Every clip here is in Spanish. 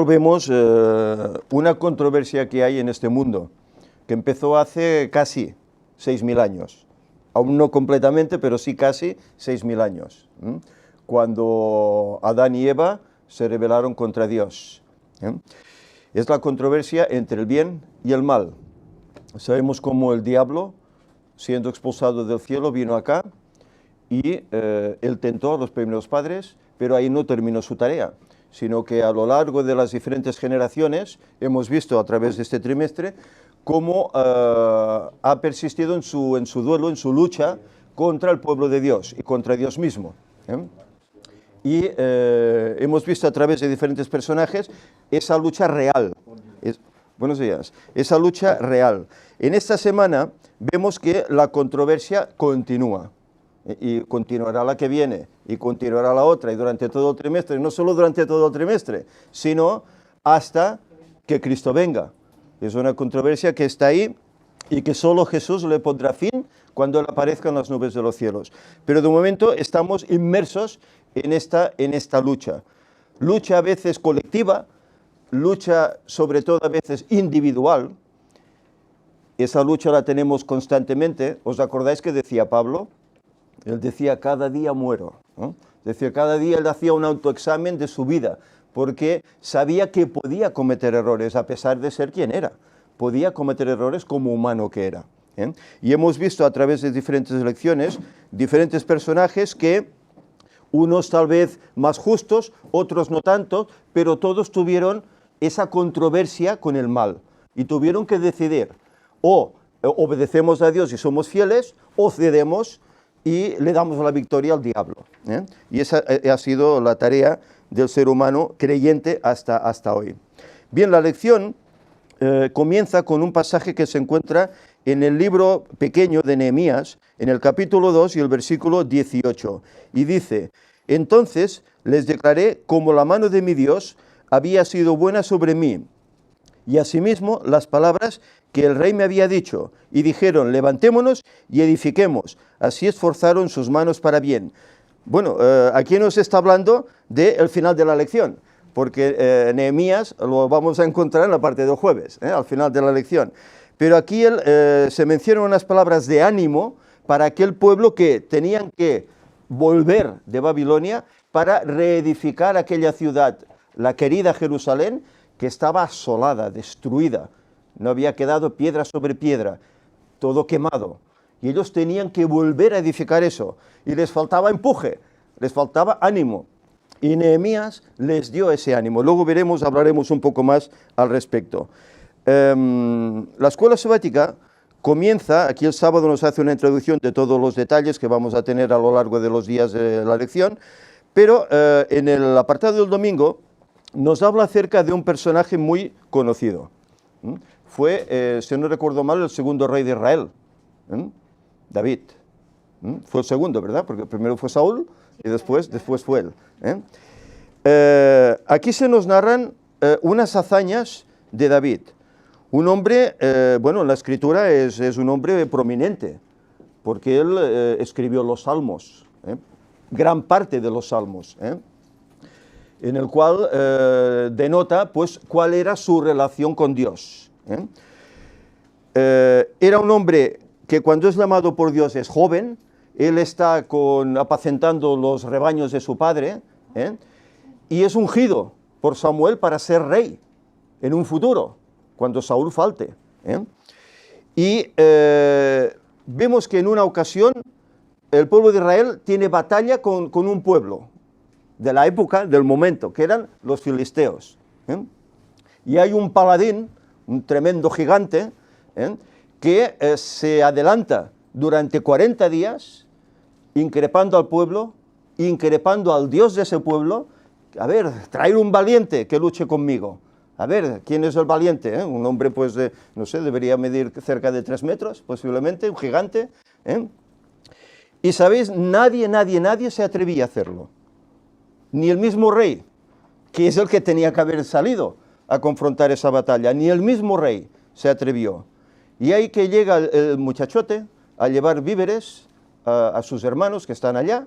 Vemos una controversia que hay en este mundo, que empezó hace casi 6.000 años, aún no completamente, pero sí casi 6.000 años, cuando Adán y Eva se rebelaron contra Dios. Es la controversia entre el bien y el mal. Sabemos cómo el diablo, siendo expulsado del cielo, vino acá y él tentó a los primeros padres, pero ahí no terminó su tarea, sino que a lo largo de las diferentes generaciones hemos visto a través de este trimestre cómo ha persistido en su duelo, en su lucha contra el pueblo de Dios y contra Dios mismo. Y hemos visto a través de diferentes personajes esa lucha real. Buenos días. Esa lucha real. En esta semana vemos que la controversia continúa. Y continuará la que viene, y continuará la otra, y durante todo el trimestre, no solo durante todo el trimestre, sino hasta que Cristo venga. Es una controversia que está ahí y que solo Jesús le pondrá fin cuando Él aparezca en las nubes de los cielos. Pero de momento estamos inmersos en esta lucha. Lucha a veces colectiva, lucha sobre todo a veces individual. Esa lucha la tenemos constantemente. ¿Os acordáis que decía Pablo? Él decía, cada día muero, ¿no? Decía, cada día él hacía un autoexamen de su vida, porque sabía que podía cometer errores, a pesar de ser quien era. Podía cometer errores como humano que era. Y hemos visto a través de diferentes lecciones, diferentes personajes que, unos tal vez más justos, otros no tanto, pero todos tuvieron esa controversia con el mal. Y tuvieron que decidir, o obedecemos a Dios y somos fieles, o cedemos y le damos la victoria al diablo. Y esa ha sido la tarea del ser humano creyente hasta hoy. Bien, la lección comienza con un pasaje que se encuentra en el libro pequeño de Nehemías, en el capítulo 2 y el versículo 18. Y dice, entonces les declaré cómo la mano de mi Dios había sido buena sobre mí, y asimismo las palabras que el rey me había dicho, y dijeron, levantémonos y edifiquemos. Así esforzaron sus manos para bien. Bueno, aquí nos está hablando del final de la lección, porque Nehemías lo vamos a encontrar en la parte del jueves, al final de la lección. Pero aquí se mencionan unas palabras de ánimo para aquel pueblo que tenían que volver de Babilonia para reedificar aquella ciudad, la querida Jerusalén, que estaba asolada, destruida. No había quedado piedra sobre piedra, todo quemado. Y ellos tenían que volver a edificar eso. Y les faltaba empuje, les faltaba ánimo. Y Nehemías les dio ese ánimo. Luego hablaremos un poco más al respecto. La escuela sabática comienza, aquí el sábado nos hace una introducción de todos los detalles que vamos a tener a lo largo de los días de la lección, pero en el apartado del domingo nos habla acerca de un personaje muy conocido. Fue, si no recuerdo mal, el segundo rey de Israel, David. Fue el segundo, ¿verdad? Porque primero fue Saúl y después fue él. Aquí se nos narran unas hazañas de David. Un hombre, bueno, en la escritura es un hombre prominente, porque él escribió los salmos, gran parte de los salmos, en el cual denota pues cuál era su relación con Dios. Era un hombre que cuando es llamado por Dios es joven, él está apacentando los rebaños de su padre, y es ungido por Samuel para ser rey en un futuro, cuando Saúl falte. Y vemos que en una ocasión el pueblo de Israel tiene batalla con un pueblo de la época, del momento, que eran los filisteos. Y hay un paladín, un tremendo gigante, que se adelanta durante 40 días, increpando al pueblo, increpando al Dios de ese pueblo. A ver, traer un valiente que luche conmigo. A ver, ¿quién es el valiente? Un hombre, pues, no sé, debería medir cerca de 3 metros, posiblemente, un gigante. Y sabéis, nadie se atrevía a hacerlo. Ni el mismo rey, que es el que tenía que haber salido a confrontar esa batalla, ni el mismo rey se atrevió. Y ahí que llega el muchachote a llevar víveres a sus hermanos que están allá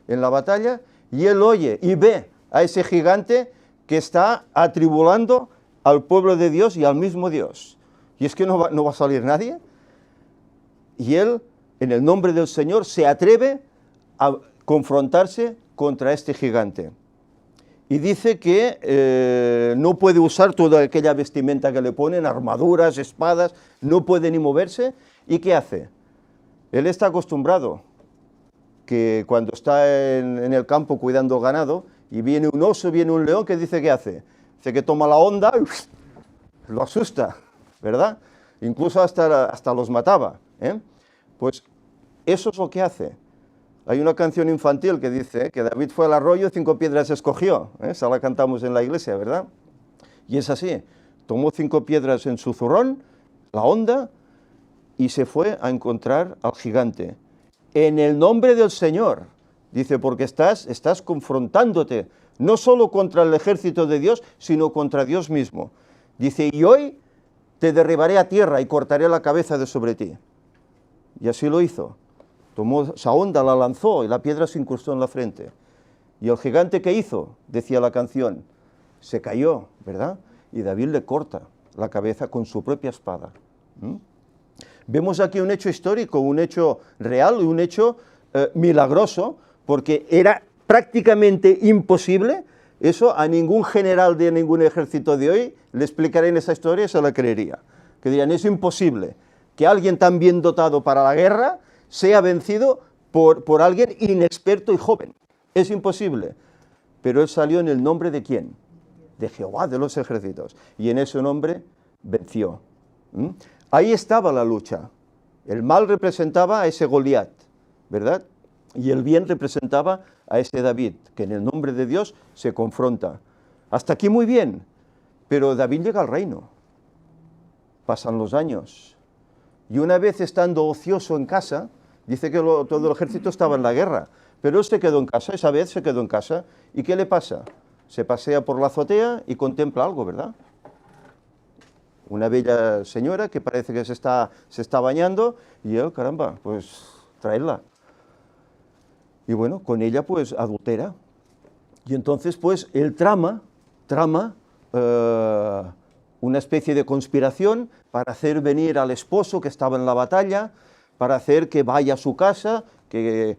en la batalla, y él oye y ve a ese gigante que está atribulando al pueblo de Dios y al mismo Dios. Y es que no va a salir nadie. Y él, en el nombre del Señor, se atreve a confrontarse contra este gigante. Y dice que no puede usar toda aquella vestimenta que le ponen, armaduras, espadas, no puede ni moverse. ¿Y qué hace? Él está acostumbrado que cuando está en el campo cuidando ganado y viene un oso, viene un león, ¿qué dice que hace? Dice que toma la onda y lo asusta, ¿verdad? Incluso hasta los mataba, ¿eh? Pues eso es lo que hace. Hay una canción infantil que dice que David fue al arroyo, 5 piedras escogió, ¿eh? Esa la cantamos en la iglesia, ¿verdad? Y es así, tomó 5 piedras en su zurrón, la onda, y se fue a encontrar al gigante. En el nombre del Señor, dice, porque estás confrontándote, no solo contra el ejército de Dios, sino contra Dios mismo. Dice, y hoy te derribaré a tierra y cortaré la cabeza de sobre ti. Y así lo hizo. Tomó esa onda, la lanzó y la piedra se incrustó en la frente. Y el gigante, ¿qué hizo? Decía la canción, se cayó, ¿verdad? Y David le corta la cabeza con su propia espada. Vemos aquí un hecho histórico, un hecho real y un hecho milagroso, porque era prácticamente imposible. Eso a ningún general de ningún ejército de hoy le explicaré en esa historia y se la creería. Que dirían, es imposible que alguien tan bien dotado para la guerra sea vencido por alguien inexperto y joven. Es imposible. Pero él salió en el nombre de ¿quién? De Jehová de los ejércitos. Y en ese nombre venció. Ahí estaba la lucha. El mal representaba a ese Goliat, ¿verdad? Y el bien representaba a ese David, que en el nombre de Dios se confronta. Hasta aquí muy bien, pero David llega al reino. Pasan los años. Y una vez estando ocioso en casa, dice que todo el ejército estaba en la guerra, pero él se quedó en casa, esa vez se quedó en casa. ¿Y qué le pasa? Se pasea por la azotea y contempla algo, ¿verdad? Una bella señora que parece que se está bañando y él, caramba, pues traerla. Y bueno, con ella pues adultera. Y entonces pues él trama una especie de conspiración para hacer venir al esposo que estaba en la batalla, para hacer que vaya a su casa, que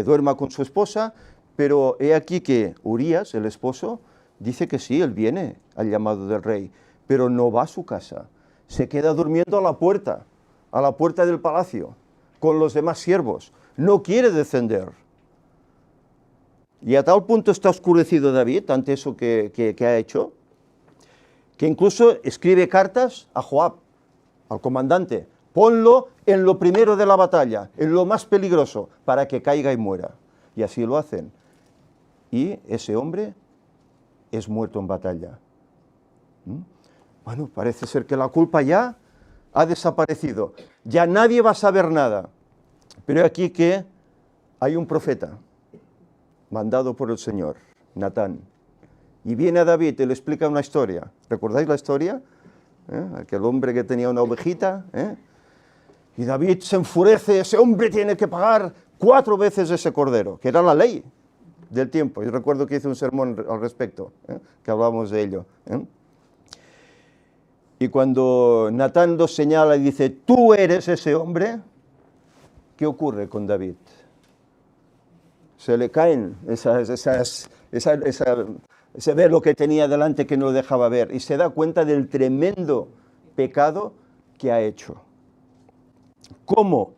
duerma con su esposa, pero he aquí que Urías, el esposo, dice que sí, él viene al llamado del rey, pero no va a su casa, se queda durmiendo a la puerta del palacio, con los demás siervos, no quiere descender. Y a tal punto está oscurecido David ante eso que ha hecho, que incluso escribe cartas a Joab, al comandante, ponlo en lo primero de la batalla, en lo más peligroso, para que caiga y muera. Y así lo hacen. Y ese hombre es muerto en batalla. Bueno, parece ser que la culpa ya ha desaparecido. Ya nadie va a saber nada. Pero aquí que hay un profeta mandado por el Señor, Natán. Y viene a David y le explica una historia. ¿Recordáis la historia? Aquel hombre que tenía una ovejita. Y David se enfurece, ese hombre tiene que pagar 4 veces ese cordero, que era la ley del tiempo. Yo recuerdo que hice un sermón al respecto, que hablábamos de ello. Y cuando Natán lo señala y dice, tú eres ese hombre, ¿qué ocurre con David? Se le caen ese velo que tenía delante que no lo dejaba ver y se da cuenta del tremendo pecado que ha hecho. ¿Cómo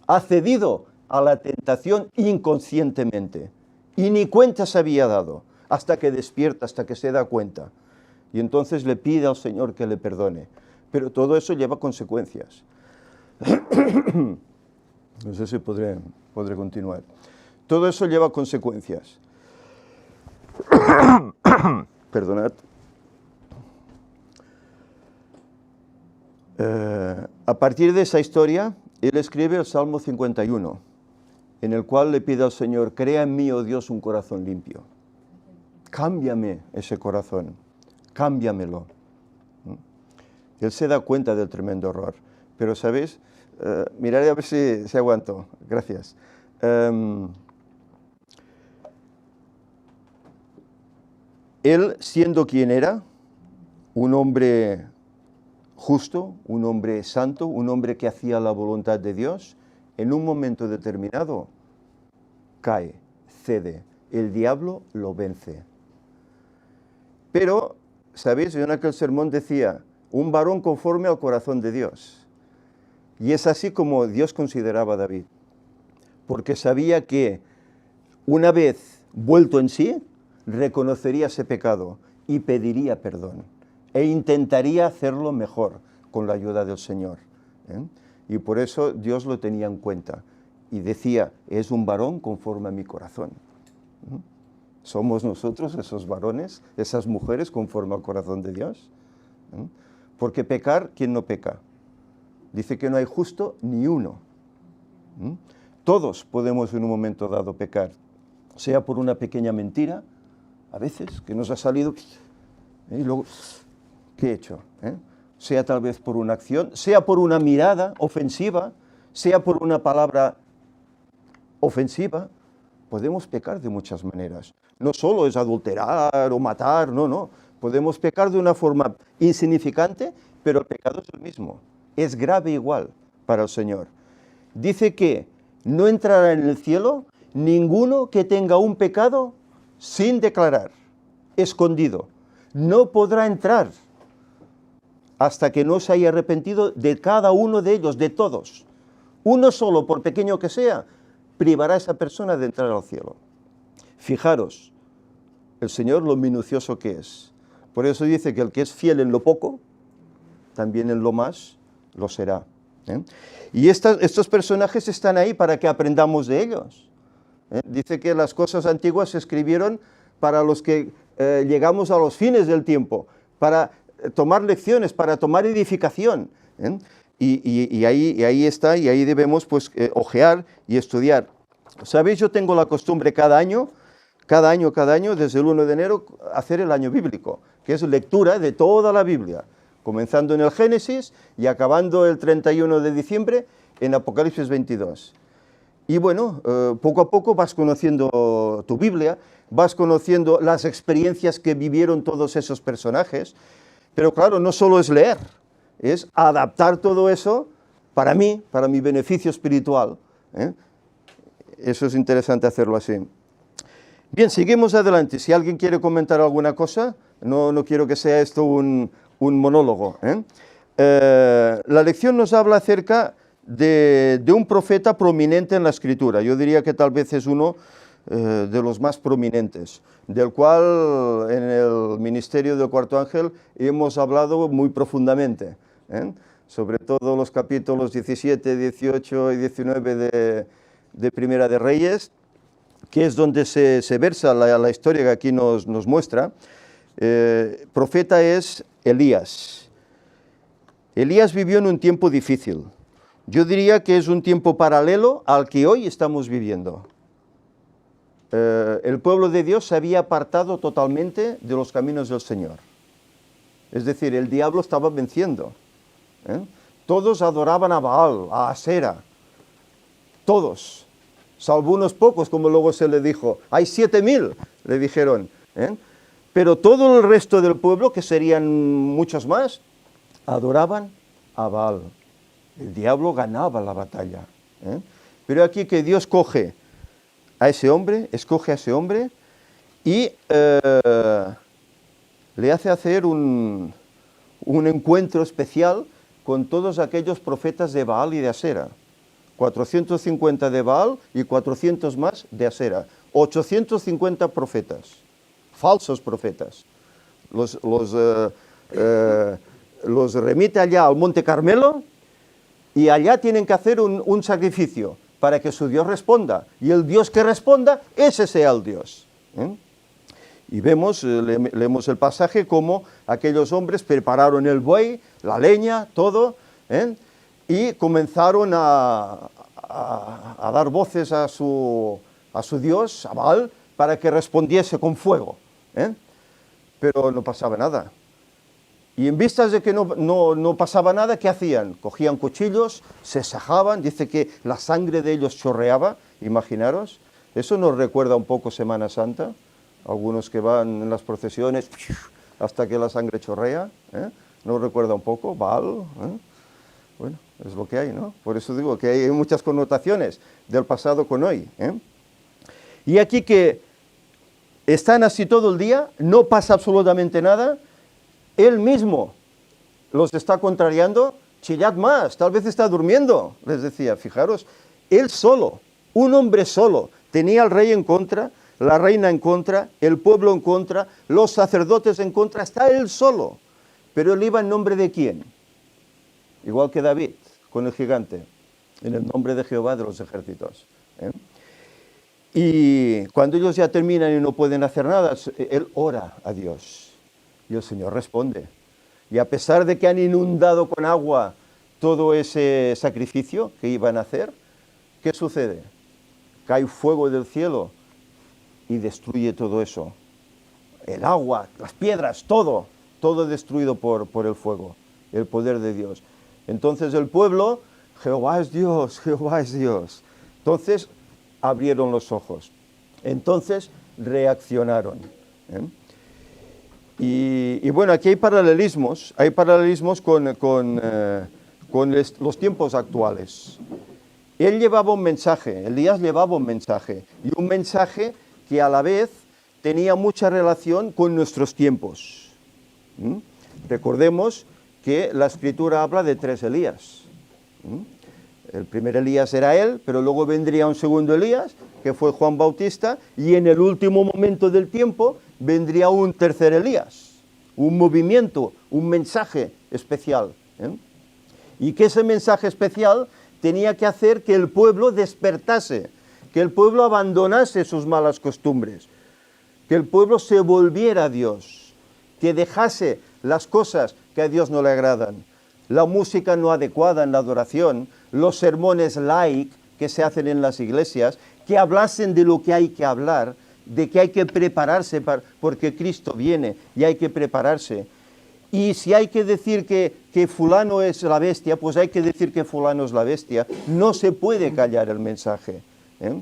ha cedido a la tentación inconscientemente? Y ni cuenta se había dado, hasta que despierta, hasta que se da cuenta. Y entonces le pide al Señor que le perdone. Pero todo eso lleva consecuencias. No sé si podré continuar. Todo eso lleva consecuencias. Perdonad. A partir de esa historia, él escribe el Salmo 51, en el cual le pide al Señor, crea en mí, oh Dios, un corazón limpio. Cámbiame ese corazón, cámbiamelo. Él se da cuenta del tremendo error. Pero, ¿sabéis? Miraré a ver si aguanto. Gracias. Él, siendo quien era, un hombre justo, un hombre santo, un hombre que hacía la voluntad de Dios, en un momento determinado cae, cede, el diablo lo vence. Pero, ¿sabéis? Yo en aquel sermón decía, un varón conforme al corazón de Dios. Y es así como Dios consideraba a David, porque sabía que una vez vuelto en sí, reconocería ese pecado y pediría perdón e intentaría hacerlo mejor con la ayuda del Señor. Y por eso Dios lo tenía en cuenta y decía, es un varón conforme a mi corazón. ¿Somos nosotros esos varones, esas mujeres conforme al corazón de Dios? Porque pecar, ¿quién no peca? Dice que no hay justo ni uno. Todos podemos en un momento dado pecar, sea por una pequeña mentira, a veces, que nos ha salido, y luego, ¿qué he hecho? Sea tal vez por una acción, sea por una mirada ofensiva, sea por una palabra ofensiva, podemos pecar de muchas maneras. No solo es adulterar o matar, no. Podemos pecar de una forma insignificante, pero el pecado es el mismo. Es grave igual para el Señor. Dice que no entrará en el cielo ninguno que tenga un pecado sin declarar, escondido. No podrá entrar hasta que no se haya arrepentido de cada uno de ellos, de todos. Uno solo, por pequeño que sea, privará a esa persona de entrar al cielo. Fijaros, el Señor lo minucioso que es. Por eso dice que el que es fiel en lo poco, también en lo más lo será. Y estos personajes están ahí para que aprendamos de ellos. Dice que las cosas antiguas se escribieron para los que llegamos a los fines del tiempo, para tomar lecciones, para tomar edificación. Y ahí está, y ahí debemos pues ojear y estudiar. ¿Sabéis? Yo tengo la costumbre cada año, desde el 1 de enero, hacer el año bíblico, que es lectura de toda la Biblia, comenzando en el Génesis y acabando el 31 de diciembre en Apocalipsis 22. Y bueno, poco a poco vas conociendo tu Biblia, vas conociendo las experiencias que vivieron todos esos personajes, pero claro, no solo es leer, es adaptar todo eso para mí, para mi beneficio espiritual. Eso es interesante hacerlo así. Bien, seguimos adelante. Si alguien quiere comentar alguna cosa, no quiero que sea esto un monólogo. La lección nos habla acerca de un profeta prominente en la Escritura. Yo diría que tal vez es uno de los más prominentes, del cual en el ministerio del Cuarto Ángel hemos hablado muy profundamente, sobre todo los capítulos 17, 18 y 19 de Primera de Reyes, que es donde se versa la historia que aquí nos muestra. Profeta es Elías. Elías vivió en un tiempo difícil. Yo diría que es un tiempo paralelo al que hoy estamos viviendo. El pueblo de Dios se había apartado totalmente de los caminos del Señor. Es decir, el diablo estaba venciendo. Todos adoraban a Baal, a Asera. Todos. Salvo unos pocos, como luego se le dijo. Hay 7.000, le dijeron. Pero todo el resto del pueblo, que serían muchos más, adoraban a Baal. El diablo ganaba la batalla. Pero aquí que Dios escoge a ese hombre y le hace hacer un encuentro especial con todos aquellos profetas de Baal y de Asera. 450 de Baal y 400 más de Asera. 850 profetas, falsos profetas. Los remite allá al Monte Carmelo y allá tienen que hacer un sacrificio para que su Dios responda. Y el Dios que responda, ese sea el Dios. Y leemos el pasaje como aquellos hombres prepararon el buey, la leña, todo, y comenzaron a dar voces a su Dios, a Baal, para que respondiese con fuego. Pero no pasaba nada. Y en vistas de que no pasaba nada, ¿qué hacían? Cogían cuchillos, se sajaban, dice que la sangre de ellos chorreaba, imaginaros. Eso nos recuerda un poco Semana Santa, algunos que van en las procesiones hasta que la sangre chorrea, ¿eh? ¿No recuerda un poco? Baal, ¿eh? Bueno, es lo que hay, ¿no? Por eso digo que hay muchas connotaciones del pasado con hoy, ¿eh? Y aquí que están así todo el día, no pasa absolutamente nada, él mismo los está contrariando, chillad más, tal vez está durmiendo, les decía. Fijaros, él solo, un hombre solo, tenía al rey en contra, la reina en contra, el pueblo en contra, los sacerdotes en contra, está él solo. Pero él iba en nombre de ¿quién? Igual que David, con el gigante, en el nombre de Jehová de los ejércitos, ¿eh? Y cuando ellos ya terminan y no pueden hacer nada, él ora a Dios y el Señor responde. Y a pesar de que han inundado con agua todo ese sacrificio que iban a hacer, ¿qué sucede? Cae fuego del cielo y destruye todo eso. El agua, las piedras, todo destruido por el fuego, el poder de Dios. Entonces el pueblo, Jehová es Dios, Jehová es Dios. Entonces abrieron los ojos. Entonces reaccionaron, ¿eh? Y bueno, aquí hay paralelismos con los tiempos actuales. Él llevaba un mensaje, Elías llevaba un mensaje, y un mensaje que a la vez tenía mucha relación con nuestros tiempos. Recordemos que la Escritura habla de 3 Elías. El primer Elías era él, pero luego vendría un segundo Elías, que fue Juan Bautista, y en el último momento del tiempo vendría un tercer Elías, un movimiento, un mensaje especial, ¿eh? Y que ese mensaje especial tenía que hacer que el pueblo despertase, que el pueblo abandonase sus malas costumbres, que el pueblo se volviera a Dios, que dejase las cosas que a Dios no le agradan, la música no adecuada en la adoración, los sermones light que se hacen en las iglesias, que hablasen de lo que hay que hablar, de que hay que prepararse porque Cristo viene y hay que prepararse. Y si hay que decir que fulano es la bestia, pues hay que decir que fulano es la bestia. No se puede callar el mensaje, ¿eh?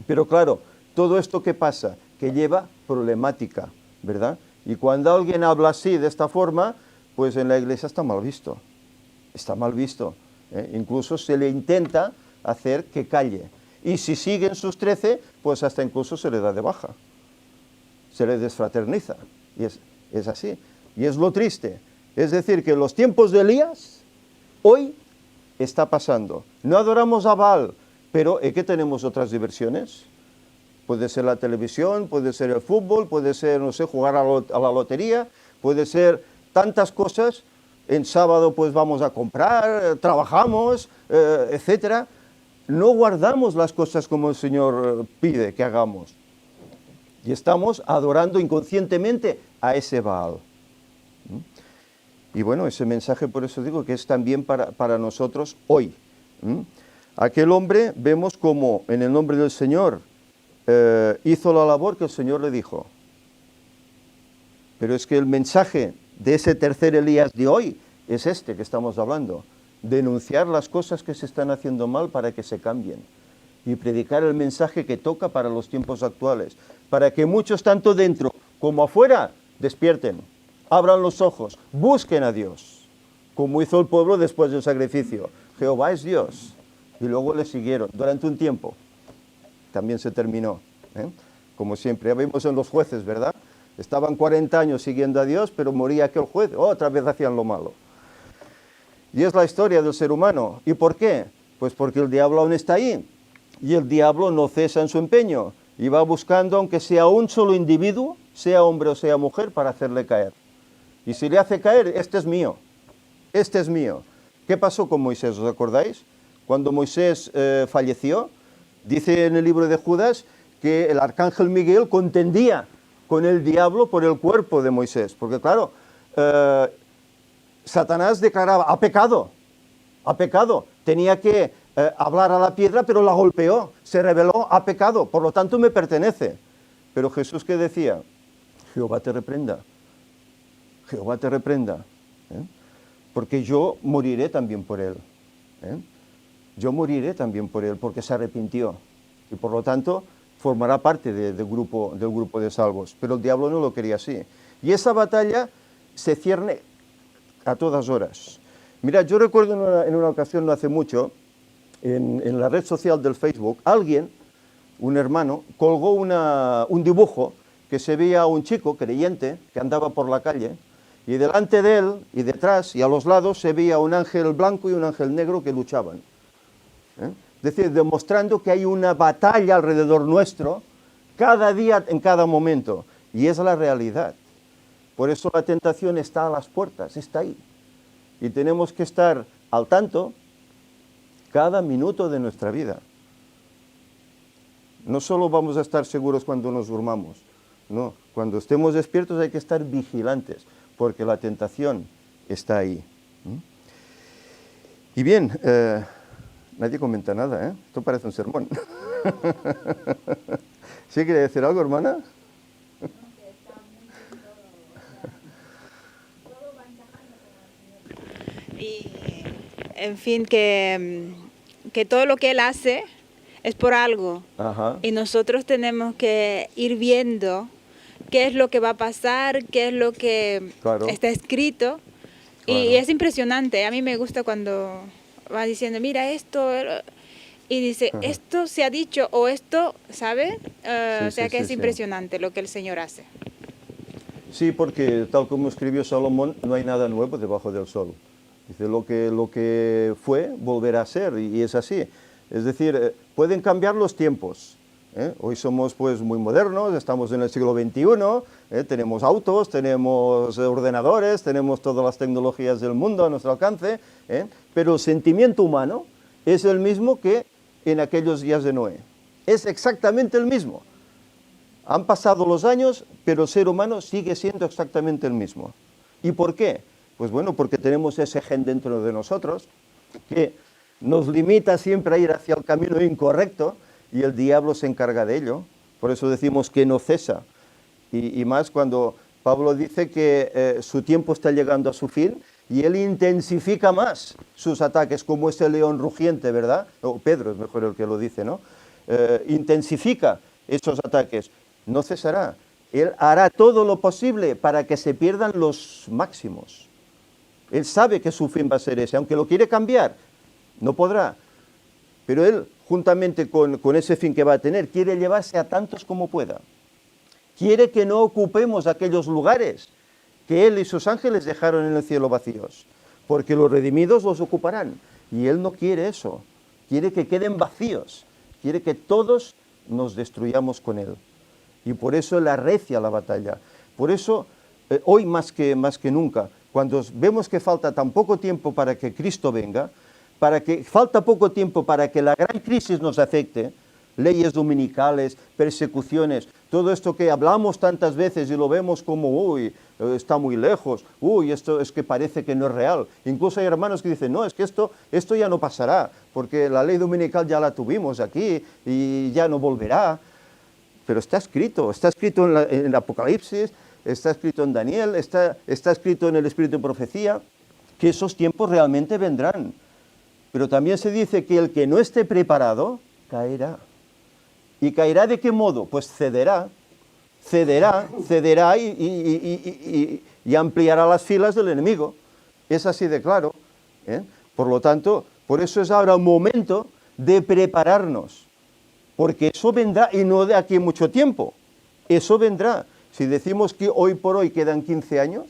Pero claro, todo esto que pasa, que lleva problemática, ¿verdad? Y cuando alguien habla así, de esta forma, pues en la iglesia está mal visto. Está mal visto, ¿eh? Incluso se le intenta hacer que calle. Y si siguen sus 13, pues hasta incluso se le da de baja. Se le desfraterniza. Y es así. Y es lo triste. Es decir, que en los tiempos de Elías, hoy está pasando. No adoramos a Baal, pero ¿es que tenemos otras diversiones? Puede ser la televisión, puede ser el fútbol, puede ser, no sé, jugar a la lotería, puede ser tantas cosas. En sábado pues vamos a comprar, trabajamos, etcétera. No guardamos las cosas como el Señor pide que hagamos. Y estamos adorando inconscientemente a ese Baal. Y bueno, ese mensaje, por eso digo que es también para nosotros hoy. Aquel hombre, vemos como en el nombre del Señor hizo la labor que el Señor le dijo. Pero es que el mensaje de ese tercer Elías de hoy es este que estamos hablando. Denunciar las cosas que se están haciendo mal para que se cambien. Y predicar el mensaje que toca para los tiempos actuales. Para que muchos, tanto dentro como afuera, despierten. Abran los ojos, busquen a Dios, como hizo el pueblo después del sacrificio. Jehová es Dios. Y luego le siguieron durante un tiempo. También se terminó, ¿eh? Como siempre, ya vimos en los jueces, ¿verdad? Estaban 40 años siguiendo a Dios, pero moría aquel juez, otra vez hacían lo malo. Y es la historia del ser humano. ¿Y por qué? Pues porque el diablo aún está ahí. Y el diablo no cesa en su empeño. Y va buscando, aunque sea un solo individuo, sea hombre o sea mujer, para hacerle caer. Y si le hace caer, este es mío, este es mío. ¿Qué pasó con Moisés? ¿Os acordáis? Cuando Moisés falleció, dice en el libro de Judas que el arcángel Miguel contendía con el diablo por el cuerpo de Moisés. Porque claro, Satanás declaraba, ha pecado, tenía que hablar a la piedra, pero la golpeó, se rebeló, ha pecado, por lo tanto me pertenece. Pero Jesús, ¿qué decía? Jehová te reprenda. Jehová te reprenda, ¿eh? Porque yo moriré también por él, ¿eh? Yo moriré también por él, porque se arrepintió. Y por lo tanto, formará parte del grupo de salvos, pero el diablo no lo quería así. Y esa batalla se cierne a todas horas. Mira, yo recuerdo en una ocasión, no hace mucho, en la red social del Facebook, alguien, un hermano, colgó un dibujo que se veía a un chico creyente que andaba por la calle, y delante de él y detrás y a los lados se veía un ángel blanco y un ángel negro que luchaban. Es decir, demostrando que hay una batalla alrededor nuestro cada día, en cada momento. Y es la realidad. Por eso la tentación está a las puertas, está ahí. Y tenemos que estar al tanto cada minuto de nuestra vida. No solo vamos a estar seguros cuando nos durmamos, no, cuando estemos despiertos hay que estar vigilantes, porque la tentación está ahí. Y bien, nadie comenta nada, ¿eh? Esto parece un sermón. ¿Sí quiere decir algo, hermana? Y, en fin, que todo lo que Él hace es por algo. Ajá. Y nosotros tenemos que ir viendo qué es lo que va a pasar, qué es lo que Claro. está escrito. Claro. Y es impresionante. A mí me gusta cuando va diciendo, mira esto, y dice, Ajá. esto se ha dicho, o esto, ¿sabe? Sí, O sea sí, que sí, es sí. impresionante lo que el Señor hace. Sí, porque tal como escribió Salomón, no hay nada nuevo debajo del sol. Dice, lo que fue, volverá a ser, y es así. Es decir, pueden cambiar los tiempos. Hoy somos pues muy modernos, estamos en el siglo XXI, tenemos autos, tenemos ordenadores, tenemos todas las tecnologías del mundo a nuestro alcance, pero el sentimiento humano es el mismo que en aquellos días de Noé. Es exactamente el mismo. Han pasado los años, pero el ser humano sigue siendo exactamente el mismo. ¿Y por qué? Pues bueno, porque tenemos ese gen dentro de nosotros que nos limita siempre a ir hacia el camino incorrecto y el diablo se encarga de ello. Por eso decimos que no cesa. Y más cuando Pablo dice que su tiempo está llegando a su fin y él intensifica más sus ataques, como ese león rugiente, ¿verdad? O Pedro es mejor el que lo dice, ¿no? Intensifica esos ataques. No cesará. Él hará todo lo posible para que se pierdan los máximos. Él sabe que su fin va a ser ese, aunque lo quiere cambiar, no podrá. Pero él, juntamente con ese fin que va a tener, quiere llevarse a tantos como pueda. Quiere que no ocupemos aquellos lugares que él y sus ángeles dejaron en el cielo vacíos, porque los redimidos los ocuparán. Y él no quiere eso. Quiere que queden vacíos. Quiere que todos nos destruyamos con él. Y por eso él arrecia la batalla. Por eso, hoy más que nunca, cuando vemos que falta tan poco tiempo para que Cristo venga, falta poco tiempo para que la gran crisis nos afecte, leyes dominicales, persecuciones, todo esto que hablamos tantas veces y lo vemos como, uy, está muy lejos, uy, esto es que parece que no es real. Incluso hay hermanos que dicen, no, es que esto ya no pasará, porque la ley dominical ya la tuvimos aquí y ya no volverá. Pero está escrito en el Apocalipsis, está escrito en Daniel, está escrito en el Espíritu de Profecía, que esos tiempos realmente vendrán. Pero también se dice que el que no esté preparado, caerá. ¿Y caerá de qué modo? Pues cederá y ampliará las filas del enemigo. Es así de claro. Por lo tanto, por eso es ahora un momento de prepararnos. Porque eso vendrá, y no de aquí mucho tiempo, eso vendrá. Si decimos que hoy por hoy quedan 15 años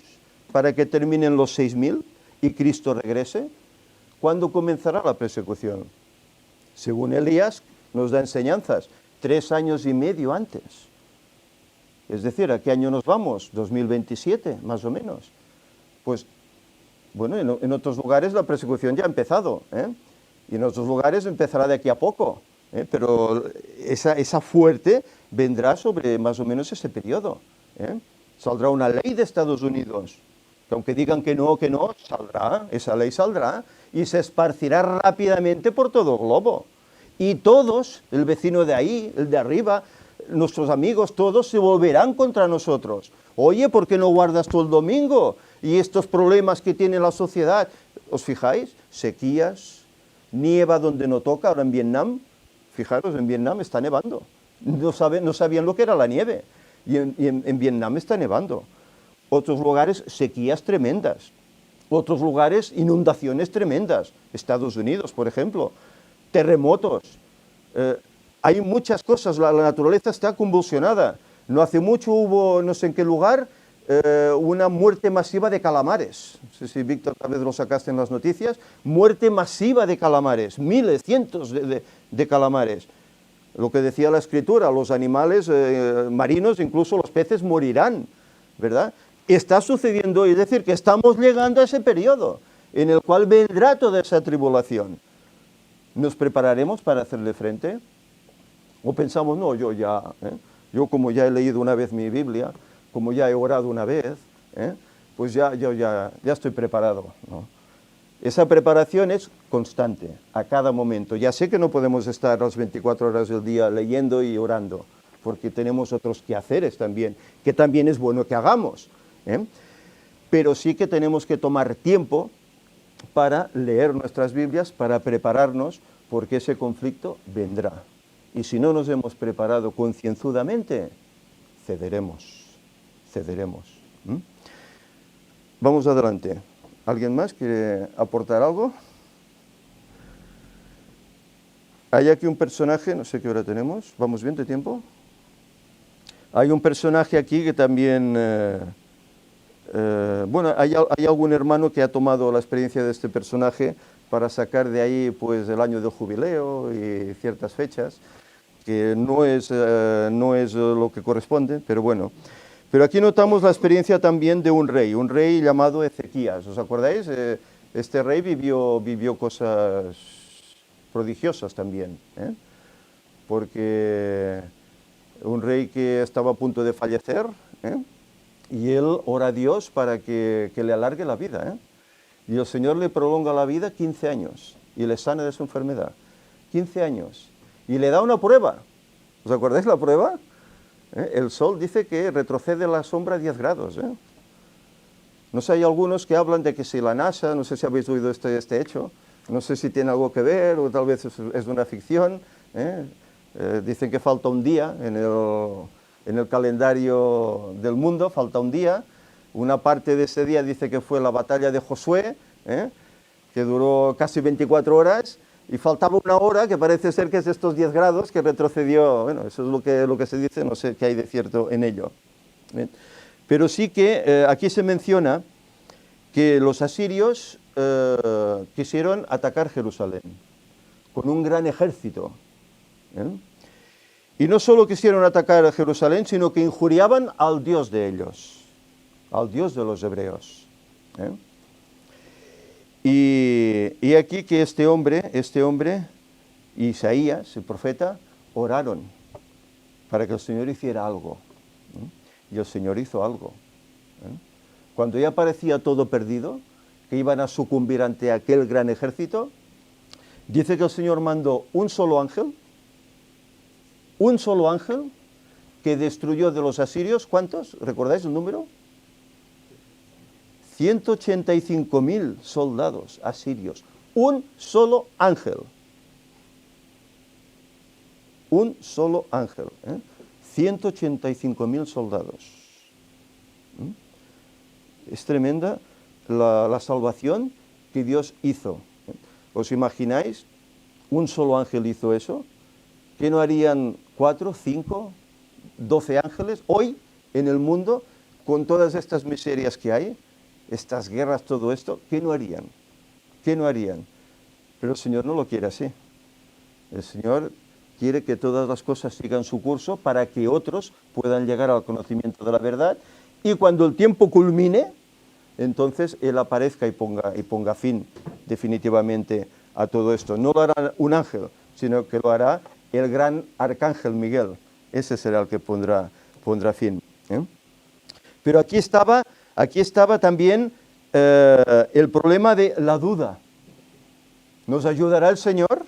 para que terminen los 6.000 y Cristo regrese, ¿cuándo comenzará la persecución? Según Elías nos da enseñanzas, 3 años y medio antes. Es decir, ¿a qué año nos vamos? 2027, más o menos. Pues, bueno, en otros lugares la persecución ya ha empezado, y en otros lugares empezará de aquí a poco. Pero esa fuerte vendrá sobre más o menos ese periodo. Saldrá una ley de Estados Unidos, que aunque digan que no, saldrá, esa ley saldrá y se esparcirá rápidamente por todo el globo. Y todos, el vecino de ahí, el de arriba, nuestros amigos, todos se volverán contra nosotros. Oye, ¿por qué no guardas tú el domingo? Y estos problemas que tiene la sociedad, ¿os fijáis? Sequías, nieva donde no toca, ahora en Vietnam. Fijaros, en Vietnam está nevando no sabían lo que era la nieve. Y en Vietnam está nevando. Otros lugares, sequías tremendas. Otros lugares, inundaciones tremendas. Estados Unidos, por ejemplo. Terremotos. Hay muchas cosas, la naturaleza está convulsionada. No hace mucho hubo, no sé en qué lugar, una muerte masiva de calamares. No sé si Víctor tal vez lo sacaste en las noticias. Muerte masiva de calamares, miles, cientos de calamares. Lo que decía la Escritura, los animales marinos, incluso los peces, morirán, ¿verdad? Está sucediendo, es decir, que estamos llegando a ese periodo en el cual vendrá toda esa tribulación. ¿Nos prepararemos para hacerle frente? ¿O pensamos, no, yo como ya he leído una vez mi Biblia, como ya he orado una vez, pues ya estoy preparado, ¿no? Esa preparación es constante, a cada momento. Ya sé que no podemos estar las 24 horas del día leyendo y orando, porque tenemos otros quehaceres también, que también es bueno que hagamos, pero sí que tenemos que tomar tiempo para leer nuestras Biblias, para prepararnos, porque ese conflicto vendrá. Y si no nos hemos preparado concienzudamente, cederemos. Vamos adelante. ¿Alguien más quiere aportar algo? Hay aquí un personaje, no sé qué hora tenemos, ¿vamos bien de tiempo? Hay un personaje aquí que también, hay algún hermano que ha tomado la experiencia de este personaje para sacar de ahí pues el año del jubileo y ciertas fechas, que no es lo que corresponde, pero bueno. Pero aquí notamos la experiencia también de un rey llamado Ezequías. ¿Os acordáis? Este rey vivió cosas prodigiosas también, porque un rey que estaba a punto de fallecer, y él ora a Dios para que le alargue la vida, y el Señor le prolonga la vida 15 años y le sana de su enfermedad. 15 años. Y le da una prueba. ¿Os acordáis la prueba? El sol dice que retrocede la sombra 10 grados. No sé, hay algunos que hablan de que si la NASA, no sé si habéis oído este hecho, no sé si tiene algo que ver o tal vez es una ficción. Dicen que falta un día en el calendario del mundo, falta un día. Una parte de ese día dice que fue la batalla de Josué, que duró casi 24 horas. Y faltaba una hora, que parece ser que es de estos 10 grados, que retrocedió. Bueno, eso es lo que se dice, no sé qué hay de cierto en ello. Pero sí que aquí se menciona que los asirios quisieron atacar Jerusalén con un gran ejército. Y no solo quisieron atacar a Jerusalén, sino que injuriaban al Dios de ellos, al Dios de los hebreos. Y aquí que este hombre, Isaías, el profeta, oraron para que el Señor hiciera algo. Y el Señor hizo algo. Cuando ya parecía todo perdido, que iban a sucumbir ante aquel gran ejército, dice que el Señor mandó un solo ángel que destruyó de los asirios, ¿cuántos? ¿Recordáis el número? 185.000 soldados asirios. Un solo ángel. Un solo ángel. 185.000 soldados. Es tremenda la salvación que Dios hizo. ¿Os imagináis? Un solo ángel hizo eso. ¿Qué no harían 4, 5, 12 ángeles hoy en el mundo con todas estas miserias que hay? Estas guerras, todo esto, ¿qué no harían? ¿Qué no harían? Pero el Señor no lo quiere así. El Señor quiere que todas las cosas sigan su curso para que otros puedan llegar al conocimiento de la verdad, y cuando el tiempo culmine, entonces Él aparezca y ponga fin definitivamente a todo esto. No lo hará un ángel, sino que lo hará el gran arcángel Miguel. Ese será el que pondrá fin. Pero aquí estaba también el problema de la duda. ¿Nos ayudará el Señor?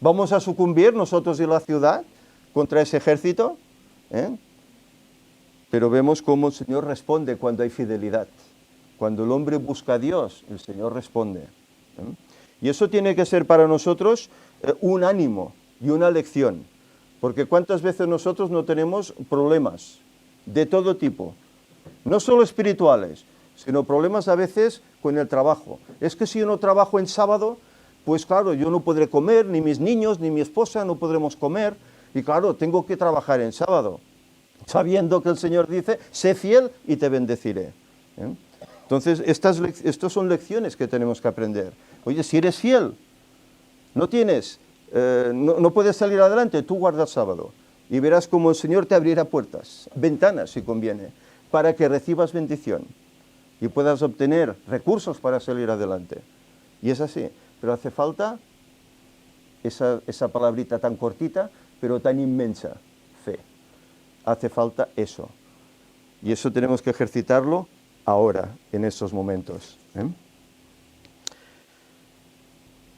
¿Vamos a sucumbir nosotros y la ciudad contra ese ejército? Pero vemos cómo el Señor responde cuando hay fidelidad. Cuando el hombre busca a Dios, el Señor responde. Y eso tiene que ser para nosotros un ánimo y una lección. Porque cuántas veces nosotros no tenemos problemas de todo tipo, no solo espirituales, sino problemas a veces con el trabajo. Es que si yo no trabajo en sábado, pues claro, yo no podré comer, ni mis niños, ni mi esposa no podremos comer, y claro, tengo que trabajar en sábado, sabiendo que el Señor dice, sé fiel y te bendeciré. Entonces, estas son lecciones que tenemos que aprender. Oye, si eres fiel, no puedes salir adelante, tú guarda el sábado, y verás cómo el Señor te abrirá puertas, ventanas si conviene, para que recibas bendición y puedas obtener recursos para salir adelante. Y es así, pero hace falta esa palabrita tan cortita, pero tan inmensa, fe. Hace falta eso. Y eso tenemos que ejercitarlo ahora, en estos momentos.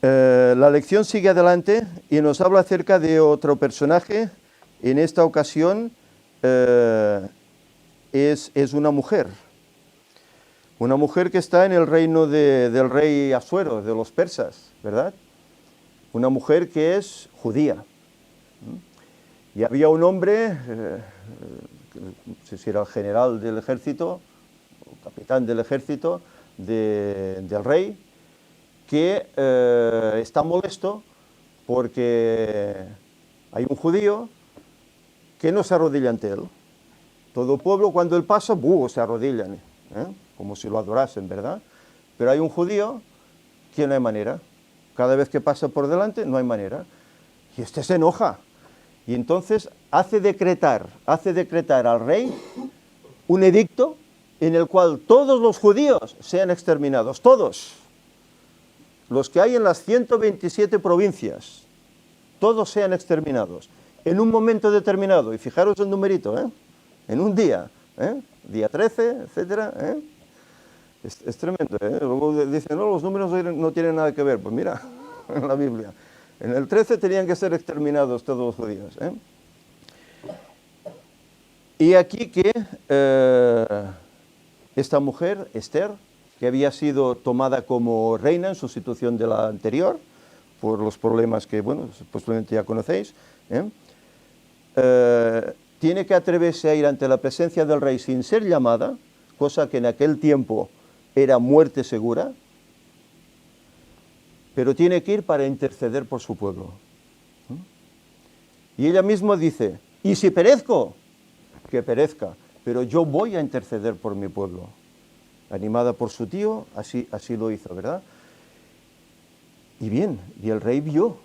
La lección sigue adelante y nos habla acerca de otro personaje. En esta ocasión es una mujer. Una mujer que está en el reino del rey Asuero, de los persas, ¿verdad? Una mujer que es judía. Y había un hombre, no sé si era el general del ejército, o capitán del ejército del rey, que está molesto porque hay un judío que no se arrodilla ante él. Todo pueblo cuando él pasa, se arrodillan, como si lo adorasen, ¿verdad? Pero hay un judío que no hay manera. Cada vez que pasa por delante, no hay manera. Y este se enoja. Y entonces hace decretar al rey un edicto en el cual todos los judíos sean exterminados, todos. Los que hay en las 127 provincias, todos sean exterminados, en un momento determinado. Y fijaros el numerito, en un día, día 13, etcétera. Es tremendo, Luego dicen, no, los números no tienen nada que ver. Pues mira, en la Biblia. En el 13 tenían que ser exterminados todos los judíos. Y aquí que esta mujer, Esther, que había sido tomada como reina en sustitución de la anterior, por los problemas que, bueno, posiblemente ya conocéis, tiene que atreverse a ir ante la presencia del rey sin ser llamada, cosa que en aquel tiempo era muerte segura, pero tiene que ir para interceder por su pueblo. Y ella misma dice, ¿y si perezco? Que perezca, pero yo voy a interceder por mi pueblo. Animada por su tío, así lo hizo, ¿verdad? Y bien, y el rey vio,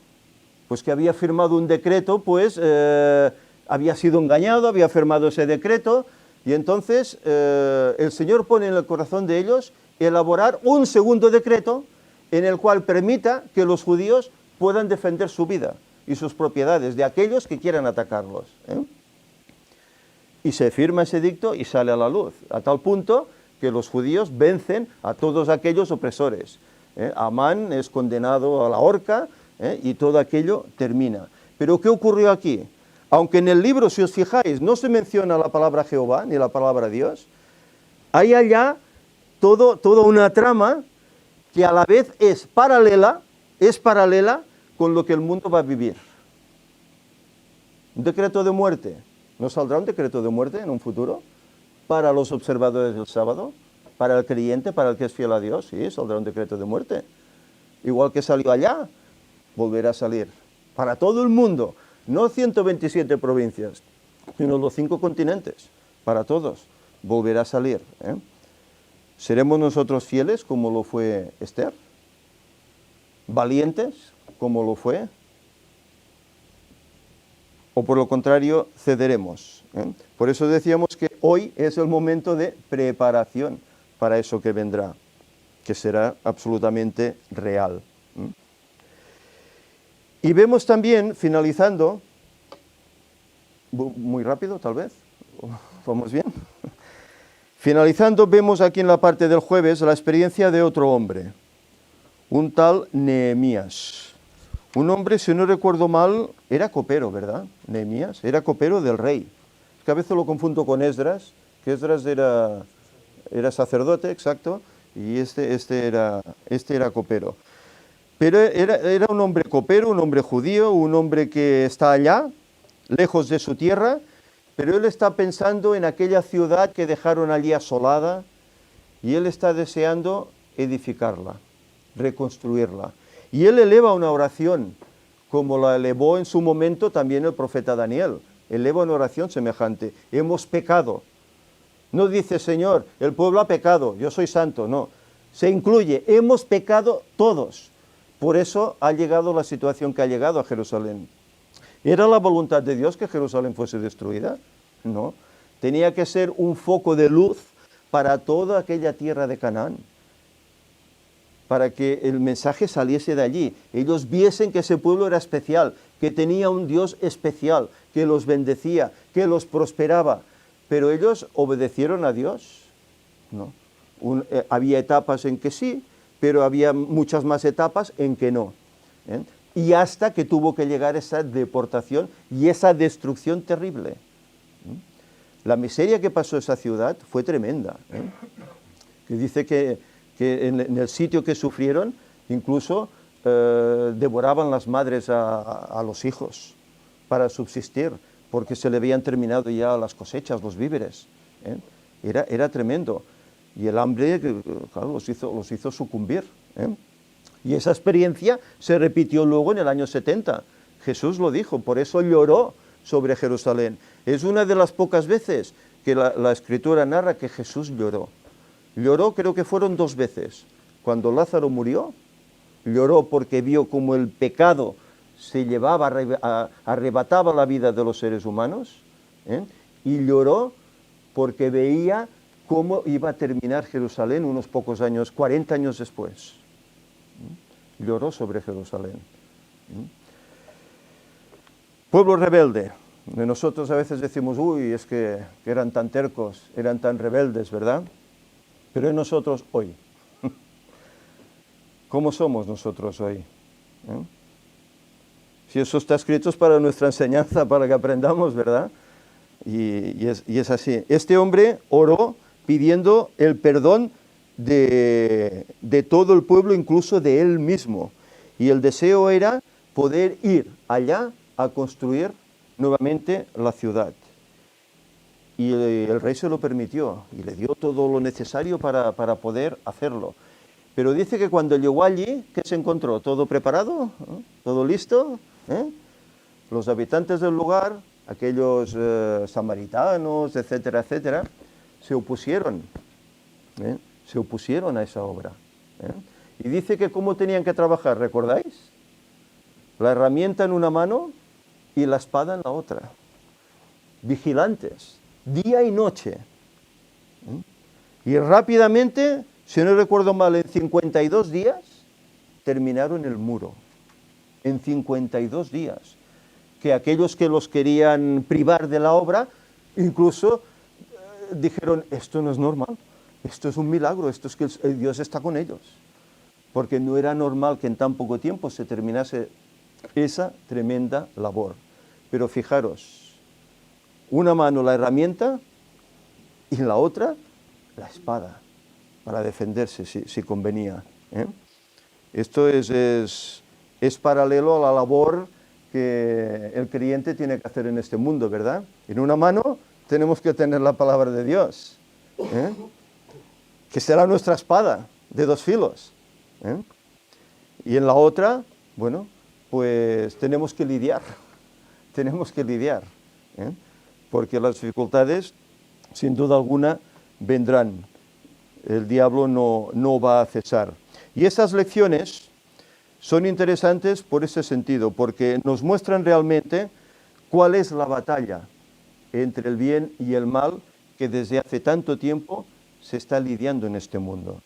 pues que había firmado un decreto, pues había sido engañado, había firmado ese decreto, y entonces el Señor pone en el corazón de ellos elaborar un segundo decreto en el cual permita que los judíos puedan defender su vida y sus propiedades de aquellos que quieran atacarlos. Y se firma ese edicto y sale a la luz, a tal punto que los judíos vencen a todos aquellos opresores. Amán es condenado a la horca y todo aquello termina. Pero ¿qué ocurrió aquí? Aunque en el libro, si os fijáis, no se menciona la palabra Jehová ni la palabra Dios, hay allá toda una trama que a la vez es paralela con lo que el mundo va a vivir. Un decreto de muerte. ¿No saldrá un decreto de muerte en un futuro? Para los observadores del sábado, para el creyente, para el que es fiel a Dios, sí, saldrá un decreto de muerte. Igual que salió allá, volverá a salir. Para todo el mundo, no 127 provincias, sino los 5 continentes, para todos, volverá a salir. ¿Seremos nosotros fieles como lo fue Esther? ¿Valientes como lo fue? ¿O por lo contrario cederemos? Por eso decíamos que hoy es el momento de preparación para eso que vendrá, que será absolutamente real. Y vemos también, finalizando, muy rápido tal vez, ¿vamos bien? Finalizando, vemos aquí en la parte del jueves la experiencia de otro hombre, un tal Nehemías. Un hombre, si no recuerdo mal, era copero, ¿verdad? Nehemías, era copero del rey. Es que a veces lo confundo con Esdras, que Esdras era sacerdote, exacto, y este era copero. Pero era un hombre copero, un hombre judío, un hombre que está allá, lejos de su tierra, pero él está pensando en aquella ciudad que dejaron allí asolada y él está deseando edificarla, reconstruirla. Y él eleva una oración, como la elevó en su momento también el profeta Daniel. Eleva una oración semejante. Hemos pecado. No dice, Señor, el pueblo ha pecado, yo soy santo. No, se incluye, hemos pecado todos. Por eso ha llegado la situación que ha llegado a Jerusalén. ¿Era la voluntad de Dios que Jerusalén fuese destruida? No. Tenía que ser un foco de luz para toda aquella tierra de Canaán, para que el mensaje saliese de allí. Ellos viesen que ese pueblo era especial, que tenía un Dios especial, que los bendecía, que los prosperaba. Pero ellos obedecieron a Dios. No. Había etapas en que sí, pero había muchas más etapas en que no. Y hasta que tuvo que llegar esa deportación y esa destrucción terrible. La miseria que pasó esa ciudad fue tremenda. Que dice que en el sitio que sufrieron, incluso devoraban las madres a los hijos para subsistir, porque se le habían terminado ya las cosechas, los víveres. Era tremendo. Y el hambre, claro, los hizo sucumbir. Y esa experiencia se repitió luego en el año 70. Jesús lo dijo, por eso lloró sobre Jerusalén. Es una de las pocas veces que la Escritura narra que Jesús lloró. Lloró, creo que fueron 2 veces. Cuando Lázaro murió, lloró porque vio como el pecado se llevaba, arrebataba la vida de los seres humanos, y lloró porque veía cómo iba a terminar Jerusalén unos pocos años, 40 años después. Lloró sobre Jerusalén. Pueblo rebelde. Nosotros a veces decimos, uy, es que eran tan tercos, eran tan rebeldes, ¿verdad? Pero en nosotros hoy. ¿Cómo somos nosotros hoy? Si eso está escrito es para nuestra enseñanza, para que aprendamos, ¿verdad? Y es así. Este hombre oró pidiendo el perdón de todo el pueblo, incluso de él mismo. Y el deseo era poder ir allá a construir nuevamente la ciudad. Y el rey se lo permitió y le dio todo lo necesario para poder hacerlo. Pero dice que cuando llegó allí, ¿qué se encontró? ¿Todo preparado? ¿Todo listo? Los habitantes del lugar, aquellos samaritanos, etcétera, etcétera, se opusieron a esa obra. Y dice que cómo tenían que trabajar, ¿recordáis? La herramienta en una mano y la espada en la otra. Vigilantes, día y noche. Y rápidamente, si no recuerdo mal, en 52 días terminaron el muro. En 52 días. Que aquellos que los querían privar de la obra, incluso dijeron, esto no es normal, esto es un milagro, esto es que Dios está con ellos. Porque no era normal que en tan poco tiempo se terminase esa tremenda labor. Pero fijaros, una mano la herramienta y la otra la espada, para defenderse si convenía. Esto es paralelo a la labor que el creyente tiene que hacer en este mundo, ¿verdad? En una mano tenemos que tener la palabra de Dios, que será nuestra espada de 2 filos. Y en la otra, bueno, pues tenemos que lidiar, porque las dificultades, sin duda alguna, vendrán. El diablo no va a cesar. Y estas lecciones son interesantes por ese sentido, porque nos muestran realmente cuál es la batalla entre el bien y el mal que desde hace tanto tiempo se está lidiando en este mundo.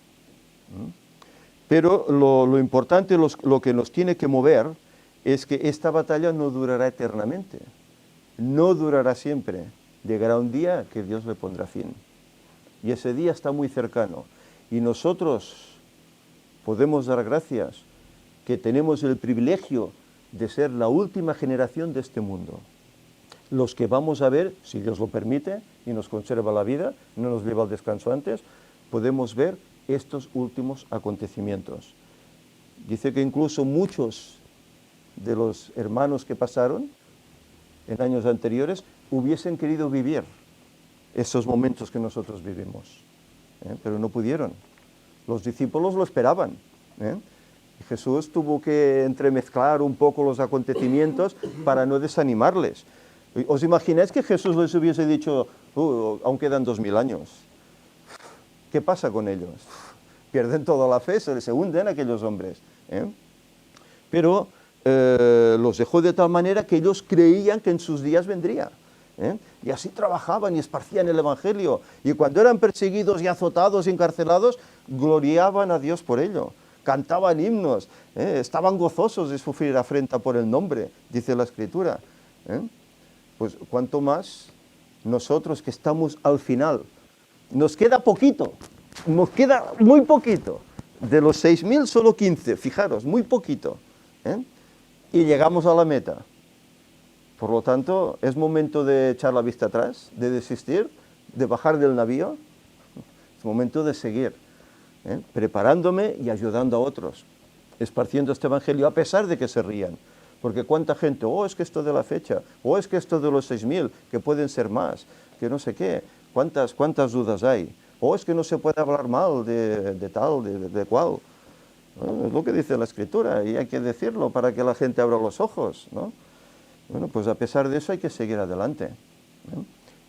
Pero lo importante, lo que nos tiene que mover, es que esta batalla no durará eternamente, no durará siempre. Llegará un día que Dios le pondrá fin. Y ese día está muy cercano. Y nosotros podemos dar gracias que tenemos el privilegio de ser la última generación de este mundo. Los que vamos a ver, si Dios lo permite y nos conserva la vida, no nos lleva al descanso antes, podemos ver estos últimos acontecimientos. Dice que incluso muchos de los hermanos que pasaron en años anteriores, hubiesen querido vivir esos momentos que nosotros vivimos, pero no pudieron. Los discípulos lo esperaban. Y Jesús tuvo que entremezclar un poco los acontecimientos para no desanimarles. ¿Os imagináis que Jesús les hubiese dicho, aún quedan 2000 años? ¿Qué pasa con ellos? Pierden toda la fe, se hunden aquellos hombres. Pero los dejó de tal manera que ellos creían que en sus días vendría. Y así trabajaban y esparcían el Evangelio. Y cuando eran perseguidos y azotados y encarcelados, gloriaban a Dios por ello. Cantaban himnos, estaban gozosos de sufrir afrenta por el nombre, dice la Escritura. Pues cuanto más nosotros que estamos al final. Nos queda poquito, nos queda muy poquito. De los 6000 solo 15, fijaros, muy poquito. Y llegamos a la meta. Por lo tanto, es momento de echar la vista atrás, de desistir, de bajar del navío. Es momento de seguir, preparándome y ayudando a otros, esparciendo este evangelio a pesar de que se rían. Porque cuánta gente, es que esto de la fecha, es que esto de los 6000, que pueden ser más, que no sé qué, cuántas dudas hay. Es que no se puede hablar mal de tal, de cual. Es lo que dice la Escritura y hay que decirlo para que la gente abra los ojos, ¿no? Bueno, pues a pesar de eso hay que seguir adelante.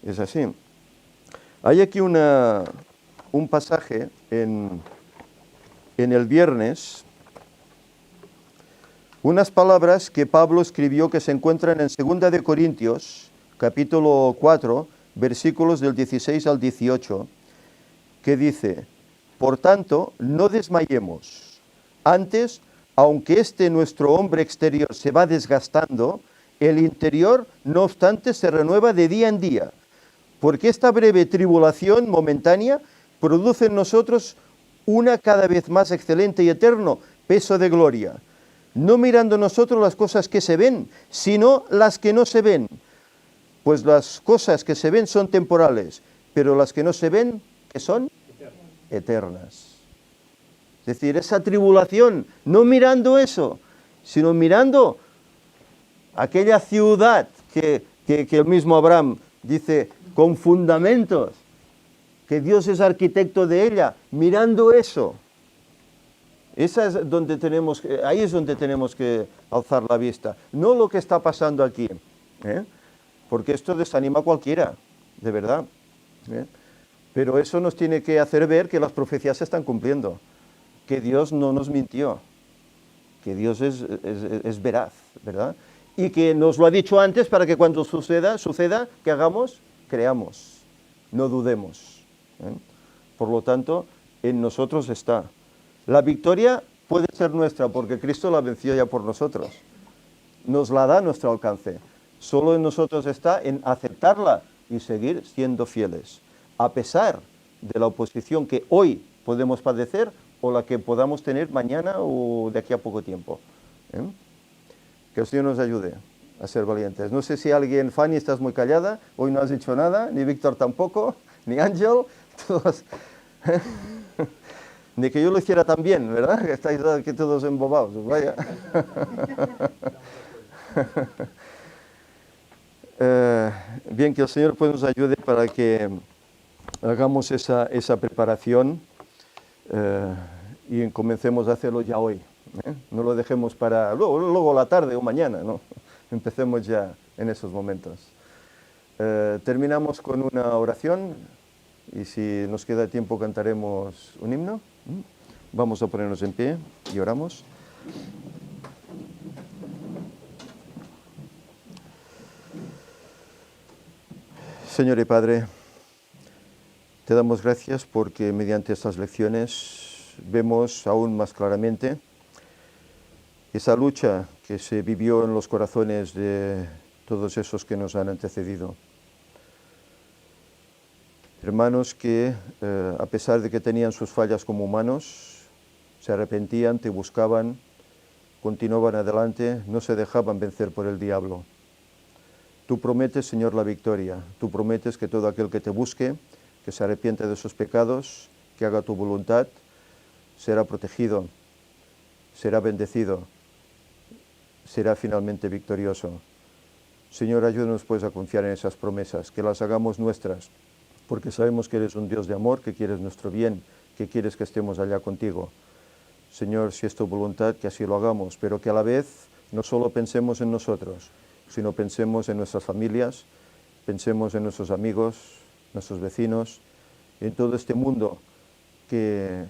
Es así. Hay aquí un pasaje en el viernes, unas palabras que Pablo escribió que se encuentran en 2 de Corintios, capítulo 4, versículos del 16 al 18, que dice, por tanto, no desmayemos. Antes, aunque nuestro hombre exterior se va desgastando, el interior, no obstante, se renueva de día en día, porque esta breve tribulación momentánea produce en nosotros una cada vez más excelente y eterno peso de gloria, no mirando nosotros las cosas que se ven, sino las que no se ven, pues las cosas que se ven son temporales, pero las que no se ven, ¿qué son? Eternas. Es decir, esa tribulación, no mirando eso, sino mirando aquella ciudad que el mismo Abraham dice, con fundamentos, que Dios es arquitecto de ella, mirando eso. Ahí es donde tenemos que alzar la vista, no lo que está pasando aquí, porque esto desanima a cualquiera, de verdad. Pero eso nos tiene que hacer ver que las profecías se están cumpliendo, que Dios no nos mintió, que Dios es veraz, ¿verdad? Y que nos lo ha dicho antes para que cuando suceda, ¿qué hagamos? Creamos, no dudemos. Por lo tanto, en nosotros está. La victoria puede ser nuestra porque Cristo la venció ya por nosotros. Nos la da a nuestro alcance. Solo en nosotros está en aceptarla y seguir siendo fieles, a pesar de la oposición que hoy podemos padecer o la que podamos tener mañana o de aquí a poco tiempo. Que el Señor nos ayude a ser valientes. No sé si alguien, Fanny, estás muy callada, hoy no has dicho nada, ni Víctor tampoco, ni Ángel, todos... Ni que yo lo hiciera tan bien, ¿verdad? Que estáis aquí todos embobados, vaya. Bien, que el Señor pues nos ayude para que hagamos esa preparación y comencemos a hacerlo ya hoy. No lo dejemos para luego la tarde o mañana, ¿no? Empecemos ya en esos momentos. Terminamos con una oración y si nos queda tiempo cantaremos un himno. Vamos a ponernos en pie y oramos. Señor y Padre, te damos gracias porque mediante estas lecciones vemos aún más claramente esa lucha que se vivió en los corazones de todos esos que nos han antecedido. Hermanos que, a pesar de que tenían sus fallas como humanos, se arrepentían, te buscaban, continuaban adelante, no se dejaban vencer por el diablo. Tú prometes, Señor, la victoria. Tú prometes que todo aquel que te busque, que se arrepiente de sus pecados, que haga tu voluntad, será protegido, será bendecido, será finalmente victorioso. Señor, ayúdanos pues a confiar en esas promesas, que las hagamos nuestras, porque sabemos que eres un Dios de amor, que quieres nuestro bien, que quieres que estemos allá contigo. Señor, si es tu voluntad, que así lo hagamos, pero que a la vez no solo pensemos en nosotros, sino pensemos en nuestras familias, pensemos en nuestros amigos, nuestros vecinos, en todo este mundo que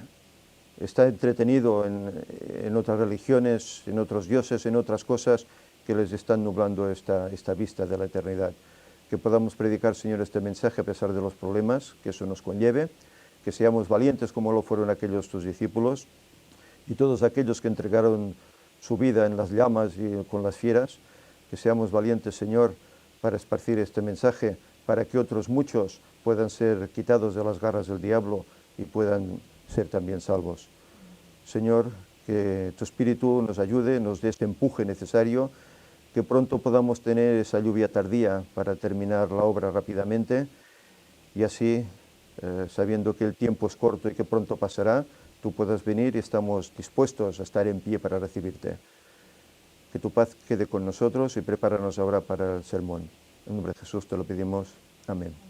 está entretenido en otras religiones, en otros dioses, en otras cosas que les están nublando esta vista de la eternidad. Que podamos predicar, Señor, este mensaje a pesar de los problemas que eso nos conlleve, que seamos valientes como lo fueron aquellos tus discípulos y todos aquellos que entregaron su vida en las llamas y con las fieras, que seamos valientes, Señor, para esparcir este mensaje, para que otros muchos puedan ser quitados de las garras del diablo y puedan ser también salvos. Señor, que tu Espíritu nos ayude, nos dé este empuje necesario, que pronto podamos tener esa lluvia tardía para terminar la obra rápidamente y así, sabiendo que el tiempo es corto y que pronto pasará, tú puedas venir y estamos dispuestos a estar en pie para recibirte. Que tu paz quede con nosotros y prepáranos ahora para el sermón. En nombre de Jesús te lo pedimos. Amén.